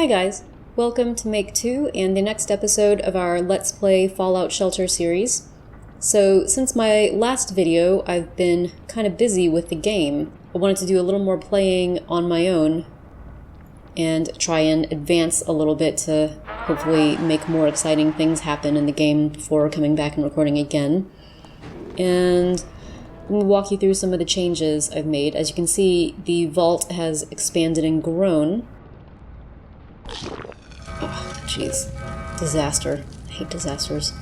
Hey guys, welcome to Make 2 and the next episode of our Let's Play Fallout Shelter series. So, since my last video, I've been kind of busy with the game. I wanted to do a little more playing on my own and try and advance a little bit to hopefully make more exciting things happen in the game before coming back and recording again. And I'm going to walk you through some of the changes I've made. As you can see, the vault has expanded and grown. Oh, jeez. Disaster. I hate disasters.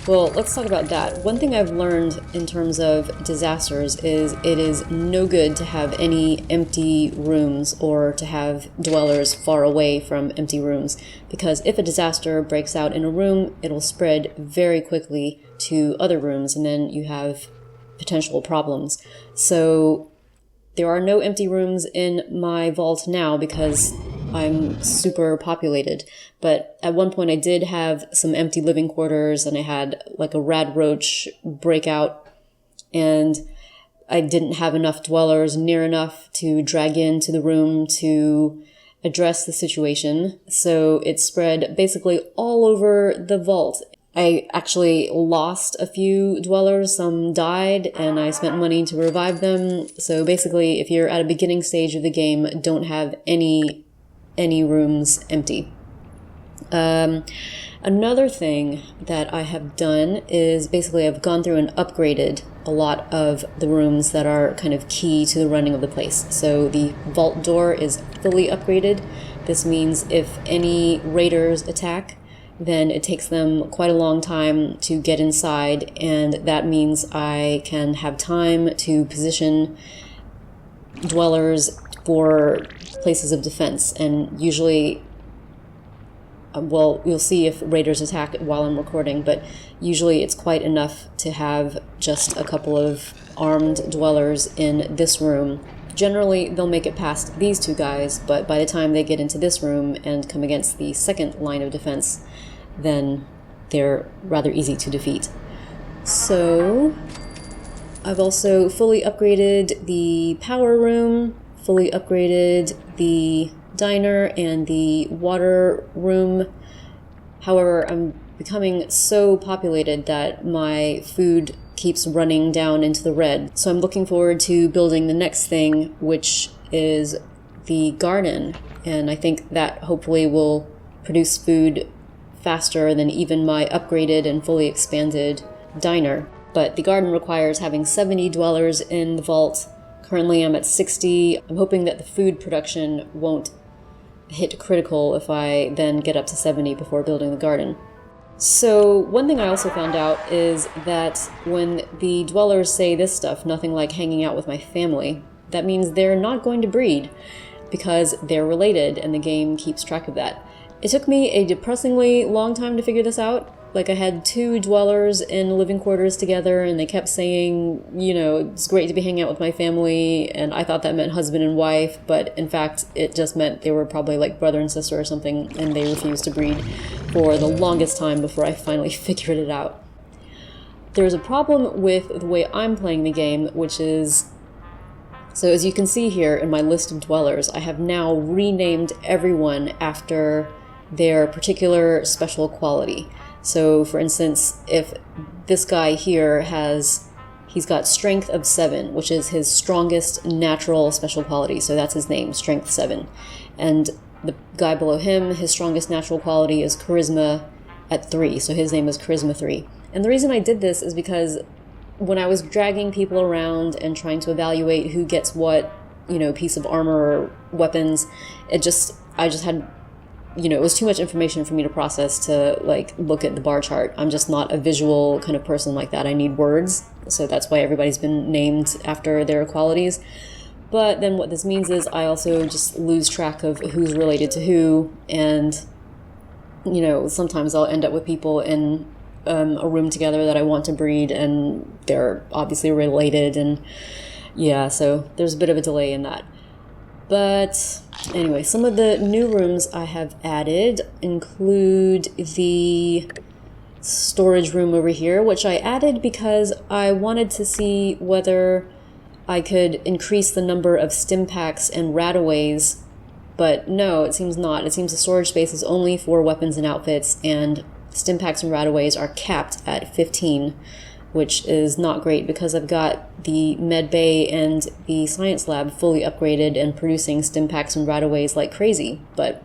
Well, let's talk about that. One thing I've learned in terms of disasters is it is no good to have any empty rooms or to have dwellers far away from empty rooms, because if a disaster breaks out in a room, it'll spread very quickly to other rooms, and then you have potential problems. So there are no empty rooms in my vault now because I'm super populated, but at one point I did have some empty living quarters and I had like a rad roach breakout, and I didn't have enough dwellers near enough to drag into the room to address the situation, so it spread basically all over the vault. I actually lost a few dwellers, some died, and I spent money to revive them. So basically, if you're at a beginning stage of the game, don't have any rooms empty. Another thing that I have done is basically I've gone through and upgraded a lot of the rooms that are kind of key to the running of the place. So the vault door is fully upgraded. This means if any raiders attack, then it takes them quite a long time to get inside, and that means I can have time to position dwellers for places of defense. And usually, well, you'll see if raiders attack while I'm recording, but usually it's quite enough to have just a couple of armed dwellers in this room. Generally, they'll make it past these two guys, but by the time they get into this room and come against the second line of defense, then they're rather easy to defeat. So, I've also fully upgraded the power room, fully upgraded the diner and the water room. However, I'm becoming so populated that my food keeps running down into the red. So I'm looking forward to building the next thing, which is the garden. And I think that hopefully will produce food faster than even my upgraded and fully expanded diner. But the garden requires having 70 dwellers in the vault. Currently I'm at 60. I'm hoping that the food production won't hit critical if I then get up to 70 before building the garden. So one thing I also found out is that when the dwellers say this stuff, nothing like hanging out with my family, that means they're not going to breed because they're related, and the game keeps track of that. It took me a depressingly long time to figure this out. Like, I had two dwellers in living quarters together, and they kept saying, you know, it's great to be hanging out with my family, and I thought that meant husband and wife, but in fact, it just meant they were probably like brother and sister or something, and they refused to breed for the longest time before I finally figured it out. There's a problem with the way I'm playing the game, which is, so as you can see here in my list of dwellers, I have now renamed everyone after their particular special quality. So, for instance, if this guy here he's got strength of 7, which is his strongest natural special quality, so that's his name, strength 7. And the guy below him, his strongest natural quality is charisma at 3, so his name is charisma 3. And the reason I did this is because when I was dragging people around and trying to evaluate who gets what, you know, piece of armor or weapons, I just had, you know, it was too much information for me to process to, like, look at the bar chart. I'm just not a visual kind of person like that. I need words, so that's why everybody's been named after their qualities. But then what this means is I also just lose track of who's related to who, and, you know, sometimes I'll end up with people in a room together that I want to breed, and they're obviously related, and yeah, so there's a bit of a delay in that. But anyway, some of the new rooms I have added include the storage room over here, which I added because I wanted to see whether I could increase the number of stim packs and radaways But no, it seems not. It seems the storage space is only for weapons and outfits, and stim packs and rataways are capped at 15, which is not great because I've got the med bay and the science lab fully upgraded and producing stim packs and rataways like crazy. But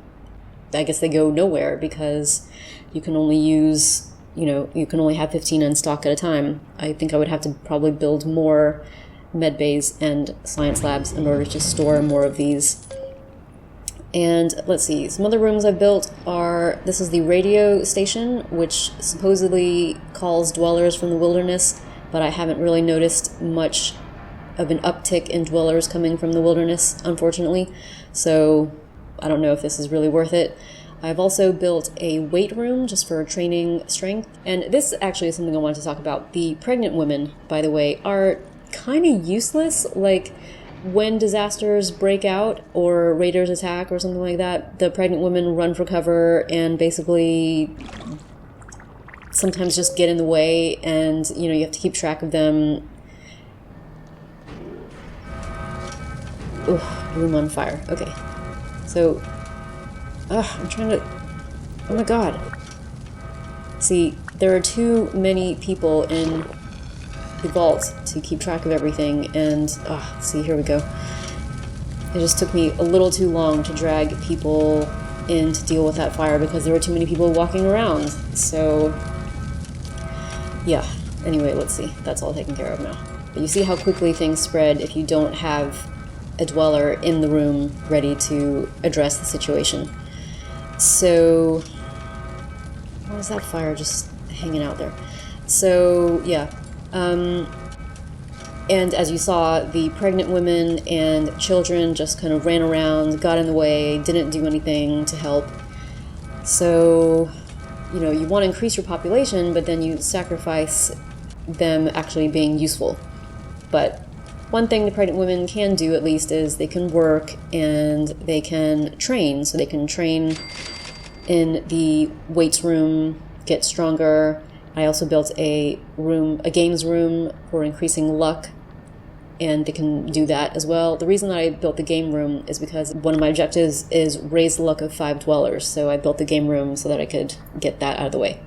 I guess they go nowhere because you can only use, you can only have 15 in stock at a time. I think I would have to probably build more med bays and science labs in order to store more of these. And let's see, some other rooms I've built are, this is the radio station, which supposedly calls dwellers from the wilderness, but I haven't really noticed much of an uptick in dwellers coming from the wilderness, unfortunately. So I don't know if this is really worth it. I've also built a weight room just for training strength. And this actually is something I wanted to talk about. The pregnant women, by the way, are kind of useless. Like, when disasters break out or raiders attack or something like that, the pregnant women run for cover and basically sometimes just get in the way, and you have to keep track of them. Oh, room on fire. Okay. So, I'm trying to... Oh my god. See, there are too many people in the vault to keep track of everything, and see, here we go. It just took me a little too long to drag people in to deal with that fire because there were too many people walking around. So yeah, anyway, let's see, that's all taken care of now. But you see how quickly things spread if you don't have a dweller in the room ready to address the situation. So why is that fire just hanging out there? So yeah, and as you saw, the pregnant women and children just kind of ran around, got in the way, didn't do anything to help. So, you want to increase your population, but then you sacrifice them actually being useful. But one thing the pregnant women can do, at least, is they can work and they can train. So they can train in the weights room, get stronger. I also built a games room for increasing luck, and they can do that as well. The reason that I built the game room is because one of my objectives is raise the luck of 5 dwellers, so I built the game room so that I could get that out of the way.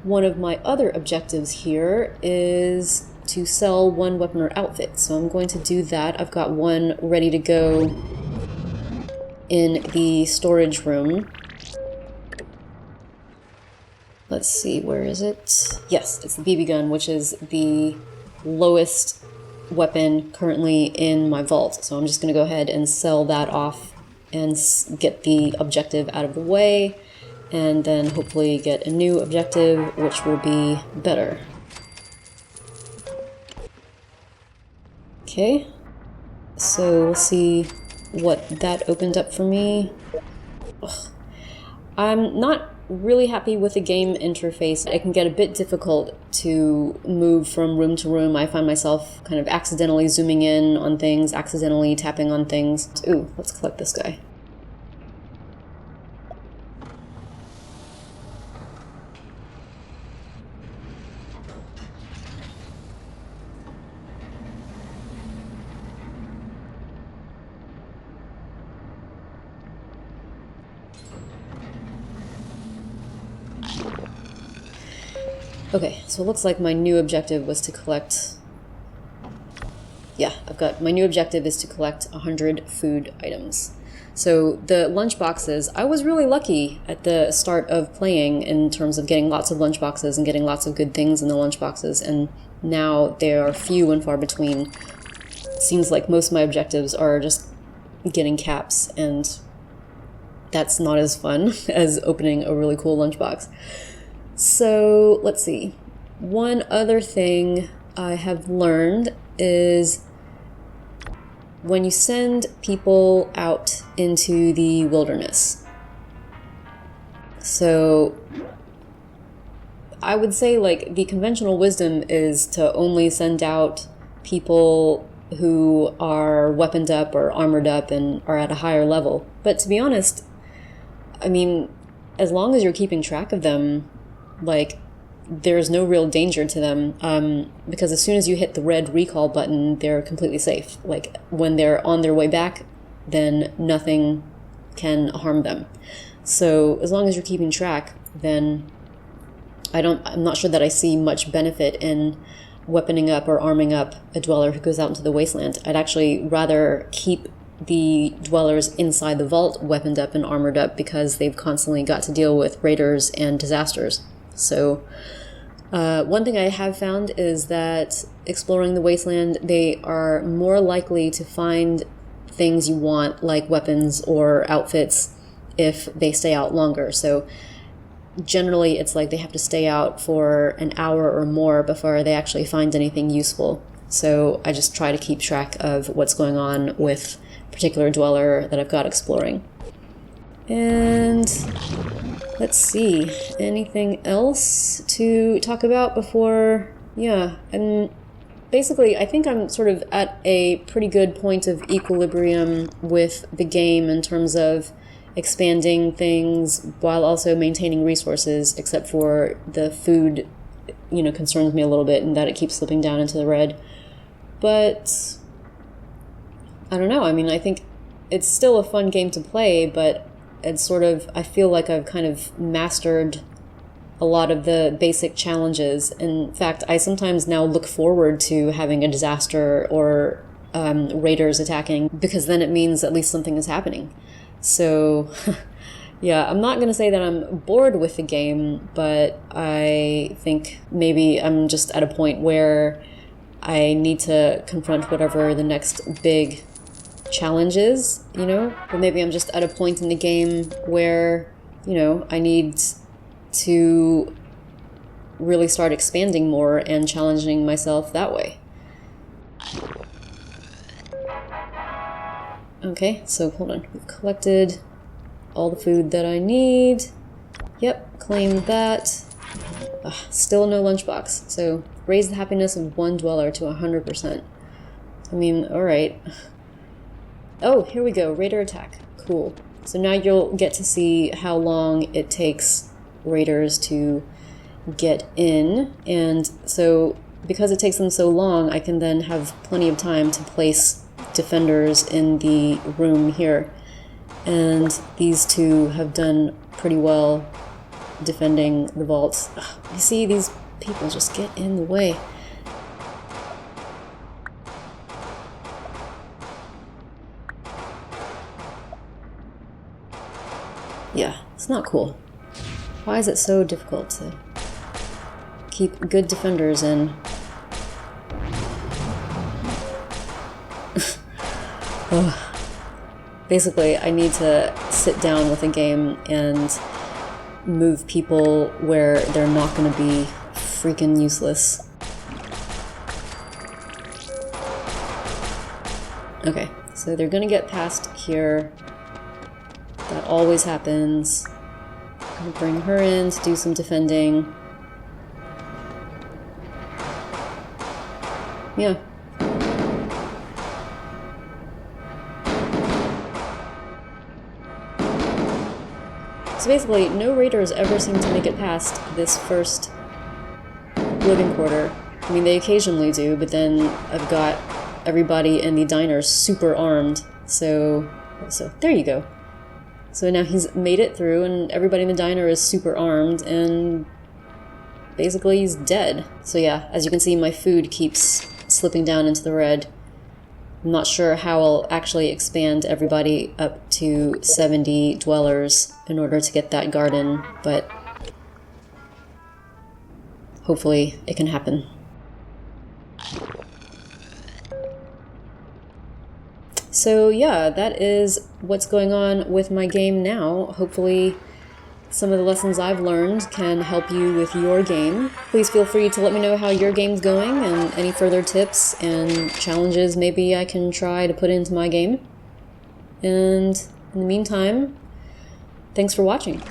One of my other objectives here is to sell one weapon or outfit, so I'm going to do that. I've got one ready to go in the storage room. Let's see, where is it? Yes, it's the BB gun, which is the lowest weapon currently in my vault. So I'm just going to go ahead and sell that off and get the objective out of the way, and then hopefully get a new objective, which will be better. Okay, so we'll see what that opened up for me. Ugh. I'm not really happy with the game interface. It can get a bit difficult to move from room to room. I find myself kind of accidentally zooming in on things, accidentally tapping on things. Ooh, let's collect this guy. Okay, so it looks like my new objective was to collect... Yeah, my new objective is to collect 100 food items. So the lunch boxes, I was really lucky at the start of playing in terms of getting lots of lunch boxes and getting lots of good things in the lunch boxes, and now they are few and far between. It seems like most of my objectives are just getting caps, and that's not as fun as opening a really cool lunchbox. So let's see. One other thing I have learned is when you send people out into the wilderness. So I would say, like, the conventional wisdom is to only send out people who are weaponed up or armored up and are at a higher level. But to be honest, I mean, as long as you're keeping track of them, like, there's no real danger to them, because as soon as you hit the red recall button, they're completely safe. Like, when they're on their way back, then nothing can harm them. So as long as you're keeping track, then I'm not sure that I see much benefit in weaponing up or arming up a dweller who goes out into the wasteland. I'd actually rather keep the dwellers inside the vault weaponed up and armored up, because they've constantly got to deal with raiders and disasters. So one thing I have found is that exploring the wasteland, they are more likely to find things you want, like weapons or outfits, if they stay out longer. So generally it's like they have to stay out for an hour or more before they actually find anything useful. So I just try to keep track of what's going on with a particular dweller that I've got exploring. And let's see, anything else to talk about before? Yeah, and basically I think I'm sort of at a pretty good point of equilibrium with the game in terms of expanding things while also maintaining resources, except for the food, concerns me a little bit, and that it keeps slipping down into the red. But I don't know, I mean, I think it's still a fun game to play, but it's sort of, I feel like I've kind of mastered a lot of the basic challenges. In fact, I sometimes now look forward to having a disaster or raiders attacking, because then it means at least something is happening. So, yeah, I'm not going to say that I'm bored with the game, but I think maybe I'm just at a point where I need to confront whatever the next big challenge is, Or maybe I'm just at a point in the game where, I need to really start expanding more and challenging myself that way. Okay, so hold on. We've collected all the food that I need. Yep, claimed that. Still no lunchbox. So raise the happiness of one dweller to 100%. I mean, alright. Oh, here we go. Raider attack. Cool. So now you'll get to see how long it takes raiders to get in. And so because it takes them so long, I can then have plenty of time to place defenders in the room here, and these two have done pretty well defending the vaults. You see, these people just get in the way. Yeah, it's not cool. Why is it so difficult to keep good defenders in? Basically, I need to sit down with a game and move people where they're not going to be freaking useless. Okay, so they're going to get past here. That always happens. I'm going to bring her in to do some defending. Yeah. So basically, no raiders ever seem to make it past this first living quarter. I mean, they occasionally do, but then I've got everybody in the diner super armed. So there you go. So now he's made it through, and everybody in the diner is super armed, and basically he's dead. So yeah, as you can see, my food keeps slipping down into the red. I'm not sure how I'll actually expand everybody up to 70 dwellers in order to get that garden, but hopefully it can happen. So yeah, that is what's going on with my game now. Hopefully some of the lessons I've learned can help you with your game. Please feel free to let me know how your game's going and any further tips and challenges maybe I can try to put into my game. And in the meantime, thanks for watching.